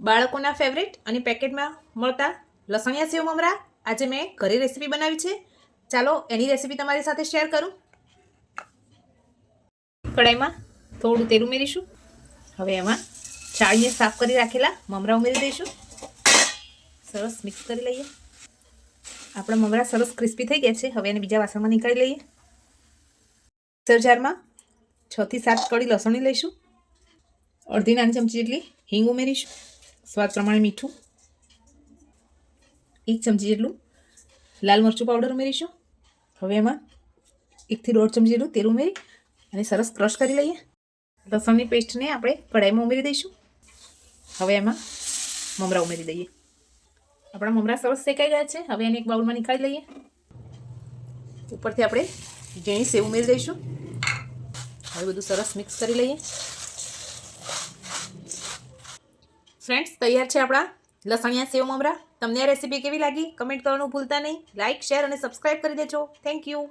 બાળકોના ફેવરેટ અને પેકેટમાં મળતા લસણિયા સેવ મમરા આજે મેં ઘરે રેસીપી બનાવી છે. ચાલો એની રેસીપી તમારી સાથે શેર કરું. કઢાઈમાં થોડું તેલ ઉમેરીશું. હવે એમાં ચાળીને સાફ કરી રાખેલા મમરા ઉમેરી દઈશું. સરસ મિક્સ કરી લઈએ. આપણા મમરા સરસ ક્રિસ્પી થઈ ગયા છે. હવે એને બીજા વાસણમાં નીકાળી લઈએ. મિક્સર જારમાં 6 થી 7 કળી લસણ લઈશું. અડધી નાની ચમચી જેટલી હિંગ ઉમેરીશું. સ્વાદ પ્રમાણે મીઠું, 1 ચમચી જેટલું લાલ મરચું પાવડર ઉમેરીશું. હવે એમાં 1 થી 1.5 ચમચી જેટલું તેલ ઉમેરી અને સરસ ક્રશ કરી લઈએ. લસણની પેસ્ટને આપણે કઢાઈમાં ઉમેરી દઈશું. હવે એમાં મમરા ઉમેરી દઈએ. આપણા મમરા સરસ શેકાઈ ગયા છે. હવે એને એક બાઉલમાં નીકાળી લઈએ. ઉપરથી આપણે ઝીણી સેવ ઉમેરી દઈશું. હવે બધું સરસ મિક્સ કરી લઈએ. ફ્રેન્ડ્સ, તૈયાર છે આપણા લસણિયા સેવ મમરા. તમને આ રેસીપી કેવી લાગી કમેન્ટ કરવાનું ભૂલતા નહીં. લાઇક, શેર અને સબસ્ક્રાઈબ કરી દેજો. Thank you.